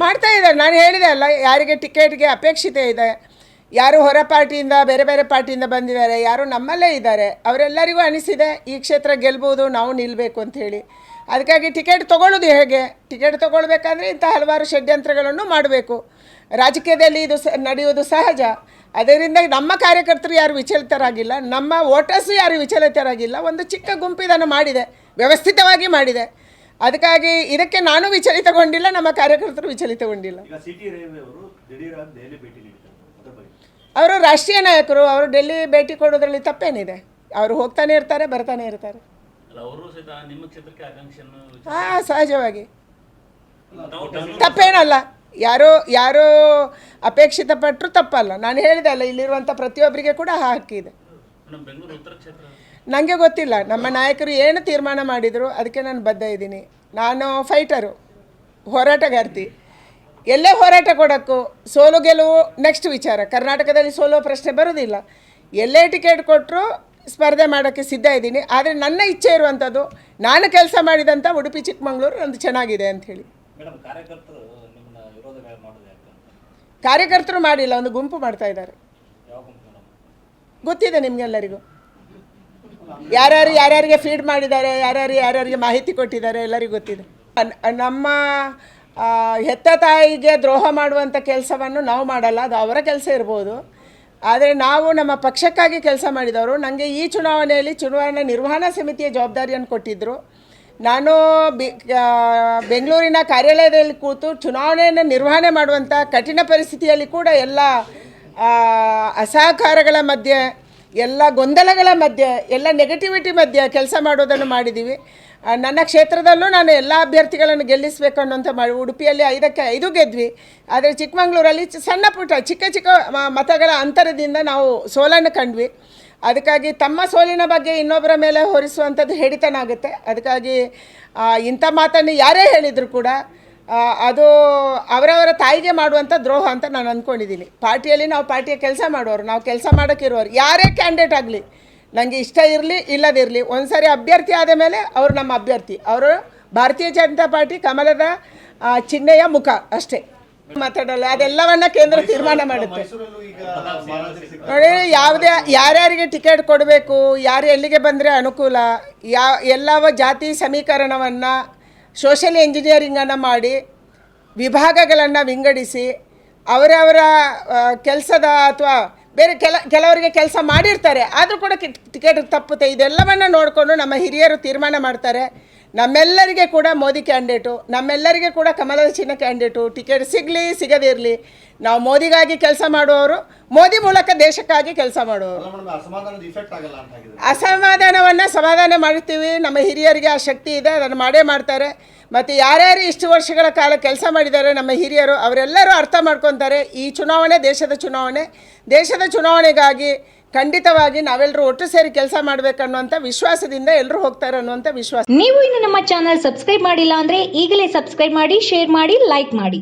ಮಾಡ್ತಾ ಇದ್ದಾರೆ. ನಾನು ಹೇಳಿದೆ ಅಲ್ಲ, ಯಾರಿಗೆ ಟಿಕೆಟ್ಗೆ ಅಪೇಕ್ಷಿತೆ ಇದೆ, ಯಾರು ಹೊರ ಪಾರ್ಟಿಯಿಂದ ಬೇರೆ ಬೇರೆ ಪಾರ್ಟಿಯಿಂದ ಬಂದಿದ್ದಾರೆ, ಯಾರು ನಮ್ಮಲ್ಲೇ ಇದ್ದಾರೆ, ಅವರೆಲ್ಲರಿಗೂ ಅನಿಸಿದೆ ಈ ಕ್ಷೇತ್ರ ಗೆಲ್ಬೋದು, ನಾವು ನಿಲ್ಲಬೇಕು ಅಂಥೇಳಿ. ಅದಕ್ಕಾಗಿ ಟಿಕೆಟ್ ತೊಗೊಳ್ಳೋದು ಹೇಗೆ, ಟಿಕೆಟ್ ತೊಗೊಳ್ಬೇಕಾದ್ರೆ ಇಂಥ ಹಲವಾರು ಷಡ್ಯಂತ್ರಗಳನ್ನು ಮಾಡಬೇಕು. ರಾಜಕೀಯದಲ್ಲಿ ಇದು ನಡೆಯೋದು ಸಹಜ. ಅದರಿಂದ ನಮ್ಮ ಕಾರ್ಯಕರ್ತರು ಯಾರು ವಿಚಲಿತರಾಗಿಲ್ಲ, ನಮ್ಮ ವೋಟರ್ಸು ಯಾರು ವಿಚಲಿತರಾಗಿಲ್ಲ. ಒಂದು ಚಿಕ್ಕ ಗುಂಪಿದನ್ನು ಮಾಡಿದೆ, ವ್ಯವಸ್ಥಿತವಾಗಿ ಮಾಡಿದೆ. ಅದಕ್ಕಾಗಿ ಇದಕ್ಕೆ ನಾನು ವಿಚಲಿತಗೊಂಡಿಲ್ಲ, ನಮ್ಮ ಕಾರ್ಯಕರ್ತರು ವಿಚಲಿತಗೊಂಡಿಲ್ಲ. ಅವರು ರಾಷ್ಟ್ರೀಯ ನಾಯಕರು, ಅವರು ಡೆಲ್ಲಿ ಭೇಟಿ ಕೊಡೋದ್ರಲ್ಲಿ ತಪ್ಪೇನಿದೆ? ಅವರು ಹೋಗ್ತಾನೆ ಇರ್ತಾರೆ, ಬರ್ತಾನೆ ಇರ್ತಾರೆ. ಹಾಂ, ಸಹಜವಾಗಿ ತಪ್ಪೇನಲ್ಲ. ಯಾರೋ ಅಪೇಕ್ಷಿತ ಪಟ್ಟರು ತಪ್ಪಲ್ಲ. ನಾನು ಹೇಳಿದೆ ಅಲ್ಲ, ಇಲ್ಲಿರುವಂಥ ಪ್ರತಿಯೊಬ್ಬರಿಗೆ ಕೂಡ ಹಕ್ಕಿದೆ. ನನಗೆ ಗೊತ್ತಿಲ್ಲ ನಮ್ಮ ನಾಯಕರು ಏನು ತೀರ್ಮಾನ ಮಾಡಿದರು, ಅದಕ್ಕೆ ನಾನು ಬದ್ಧ ಇದ್ದೀನಿ. ನಾನು ಫೈಟರು, ಹೋರಾಟಗಾರ್ತಿ. ಎಲ್ಲೇ ಹೋರಾಟ ಕೊಡೋಕ್ಕೂ ಸೋಲು ಗೆಲುವು ನೆಕ್ಸ್ಟ್ ವಿಚಾರ. ಕರ್ನಾಟಕದಲ್ಲಿ ಸೋಲೋ ಪ್ರಶ್ನೆ ಬರೋದಿಲ್ಲ. ಎಲ್ಲೇ ಟಿಕೆಟ್ ಕೊಟ್ಟರು ಸ್ಪರ್ಧೆ ಮಾಡೋಕ್ಕೆ ಸಿದ್ಧ ಇದ್ದೀನಿ. ಆದರೆ ನನ್ನ ಇಚ್ಛೆ ಇರುವಂಥದ್ದು, ನಾನು ಕೆಲಸ ಮಾಡಿದಂಥ ಉಡುಪಿ ಚಿಕ್ಕಮಗಳೂರು ಒಂದು ಚೆನ್ನಾಗಿದೆ ಅಂಥೇಳಿ. ಕಾರ್ಯಕರ್ತರು ಮಾಡಿಲ್ಲ, ಒಂದು ಗುಂಪು ಮಾಡ್ತಾ ಇದ್ದಾರೆ. ಗೊತ್ತಿದೆ ನಿಮಗೆಲ್ಲರಿಗೂ, ಯಾರ್ಯಾರಿಗೆ ಫೀಡ್ ಮಾಡಿದ್ದಾರೆ, ಯಾರ್ಯಾರಿಗೆ ಮಾಹಿತಿ ಕೊಟ್ಟಿದ್ದಾರೆ, ಎಲ್ಲರಿಗೂ ಗೊತ್ತಿದೆ. ನಮ್ಮ ಹೆತ್ತ ತಾಯಿಗೆ ದ್ರೋಹ ಮಾಡುವಂಥ ಕೆಲಸವನ್ನು ನಾವು ಮಾಡಲ್ಲ, ಅದು ಅವರ ಕೆಲಸ ಇರ್ಬೋದು. ಆದರೆ ನಾವು ನಮ್ಮ ಪಕ್ಷಕ್ಕಾಗಿ ಕೆಲಸ ಮಾಡಿದವರು. ನನಗೆ ಈ ಚುನಾವಣೆಯಲ್ಲಿ ಚುನಾವಣಾ ನಿರ್ವಹಣಾ ಸಮಿತಿಯ ಜವಾಬ್ದಾರಿಯನ್ನು ಕೊಟ್ಟಿದ್ದರು. ನಾನು ಬೆಂಗಳೂರಿನ ಕಾರ್ಯಾಲಯದಲ್ಲಿ ಕೂತು ಚುನಾವಣೆಯನ್ನು ನಿರ್ವಹಣೆ ಮಾಡುವಂಥ ಕಠಿಣ ಪರಿಸ್ಥಿತಿಯಲ್ಲಿ ಕೂಡ ಎಲ್ಲ ಅಸಹಕಾರಗಳ ಮಧ್ಯೆ, ಎಲ್ಲ ಗೊಂದಲಗಳ ಮಧ್ಯೆ, ಎಲ್ಲ ನೆಗೆಟಿವಿಟಿ ಮಧ್ಯೆ ಕೆಲಸ ಮಾಡೋದನ್ನು ಮಾಡಿದ್ದೀವಿ. ನನ್ನ ಕ್ಷೇತ್ರದಲ್ಲೂ ನಾನು ಎಲ್ಲ ಅಭ್ಯರ್ಥಿಗಳನ್ನು ಗೆಲ್ಲಿಸಬೇಕು ಅನ್ನೋಂಥ ಉಡುಪಿಯಲ್ಲಿ 5ಕ್ಕೆ 5 ಗೆದ್ವಿ. ಆದರೆ ಚಿಕ್ಕಮಗಳೂರಲ್ಲಿ ಸಣ್ಣ ಪುಟ್ಟ ಚಿಕ್ಕ ಮತಗಳ ಅಂತರದಿಂದ ನಾವು ಸೋಲನ್ನು ಕಂಡ್ವಿ. ಅದಕ್ಕಾಗಿ ತಮ್ಮ ಸೋಲಿನ ಬಗ್ಗೆ ಇನ್ನೊಬ್ಬರ ಮೇಲೆ ಹೊರಿಸುವಂಥದ್ದು ಹಿಡಿತನ ಆಗುತ್ತೆ. ಅದಕ್ಕಾಗಿ ಇಂಥ ಮಾತನ್ನು ಯಾರೇ ಹೇಳಿದರೂ ಕೂಡ ಅದು ಅವರವರ ತಾಯಿಗೆ ಮಾಡುವಂಥ ದ್ರೋಹ ಅಂತ ನಾನು ಅಂದ್ಕೊಂಡಿದ್ದೀನಿ. ಪಾರ್ಟಿಯಲ್ಲಿ ನಾವು ಪಾರ್ಟಿಯ ಕೆಲಸ ಮಾಡೋರು, ನಾವು ಕೆಲಸ ಮಾಡೋಕ್ಕಿರೋರು, ಯಾರೇ ಕ್ಯಾಂಡಿಡೇಟ್ ಆಗಲಿ, ನನಗೆ ಇಷ್ಟ ಇರಲಿ ಇಲ್ಲದಿರಲಿ, ಒಂದು ಸಾರಿ ಅಭ್ಯರ್ಥಿ ಆದ ಮೇಲೆ ಅವರು ನಮ್ಮ ಅಭ್ಯರ್ಥಿ. ಅವರು ಭಾರತೀಯ ಜನತಾ ಪಾರ್ಟಿ ಕಮಲದ ಚಿಹ್ನೆಯ ಮುಖ ಅಷ್ಟೇ, ಮಾತಾಡಲ್ಲ. ಅದೆಲ್ಲವನ್ನ ಕೇಂದ್ರ ತೀರ್ಮಾನ ಮಾಡುತ್ತೆ. ನೋಡಿ, ಯಾರ್ಯಾರಿಗೆ ಟಿಕೆಟ್ ಕೊಡಬೇಕು, ಯಾರು ಎಲ್ಲಿಗೆ ಬಂದರೆ ಅನುಕೂಲ, ಎಲ್ಲವ ಜಾತಿ ಸಮೀಕರಣವನ್ನು ಸೋಷಿಯಲ್ ಎಂಜಿನಿಯರಿಂಗನ್ನು ಮಾಡಿ ವಿಭಾಗಗಳನ್ನು ವಿಂಗಡಿಸಿ ಅವರವರ ಕೆಲಸದ ಅಥವಾ ಬೇರೆ ಕೆಲವರಿಗೆ ಕೆಲಸ ಮಾಡಿರ್ತಾರೆ, ಆದರೂ ಕೂಡ ಟಿಕೆಟ್ ತಪ್ಪುತ್ತೆ. ಇದೆಲ್ಲವನ್ನು ನೋಡಿಕೊಂಡು ನಮ್ಮ ಹಿರಿಯರು ತೀರ್ಮಾನ ಮಾಡ್ತಾರೆ. ನಮ್ಮೆಲ್ಲರಿಗೆ ಕೂಡ ಮೋದಿ ಕ್ಯಾಂಡಿಡೇಟು, ನಮ್ಮೆಲ್ಲರಿಗೆ ಕೂಡ ಕಮಲದ ಚಿಹ್ನ ಕ್ಯಾಂಡಿಡೇಟು. ಟಿಕೆಟ್ ಸಿಗಲಿ ಸಿಗದೇ ಇರಲಿ, ನಾವು ಮೋದಿಗಾಗಿ ಕೆಲಸ ಮಾಡುವವರು, ಮೋದಿ ಮೂಲಕ ದೇಶಕ್ಕಾಗಿ ಕೆಲಸ ಮಾಡುವವರು. ಅಸಮಾಧಾನವನ್ನು ಸಮಾಧಾನ ಮಾಡ್ತೀವಿ. ನಮ್ಮ ಹಿರಿಯರಿಗೆ ಆ ಶಕ್ತಿ ಇದೆ, ಅದನ್ನು ಮಾಡೇ ಮಾಡ್ತಾರೆ. ಮತ್ತು ಯಾರ್ಯಾರು ಇಷ್ಟು ವರ್ಷಗಳ ಕಾಲ ಕೆಲಸ ಮಾಡಿದ್ದಾರೆ ನಮ್ಮ ಹಿರಿಯರು, ಅವರೆಲ್ಲರೂ ಅರ್ಥ ಮಾಡ್ಕೊತಾರೆ. ಈ ಚುನಾವಣೆ ದೇಶದ ಚುನಾವಣೆಗಾಗಿ ಖಂಡಿತವಾಗಿ ನಾವೆಲ್ಲರೂ ಒಟ್ಟು ಸೇರಿ ಕೆಲಸ ಮಾಡಬೇಕನ್ನುವಂಥ ವಿಶ್ವಾಸದಿಂದ ಎಲ್ಲರೂ ಹೋಗ್ತಾರೆ ಅನ್ನುವಂಥ ವಿಶ್ವಾಸ. ನೀವು ಇನ್ನು ನಮ್ಮ ಚಾನಲ್ ಸಬ್ಸ್ಕ್ರೈಬ್ ಮಾಡಿಲ್ಲ ಅಂದರೆ ಈಗಲೇ ಸಬ್ಸ್ಕ್ರೈಬ್ ಮಾಡಿ, ಶೇರ್ ಮಾಡಿ, ಲೈಕ್ ಮಾಡಿ.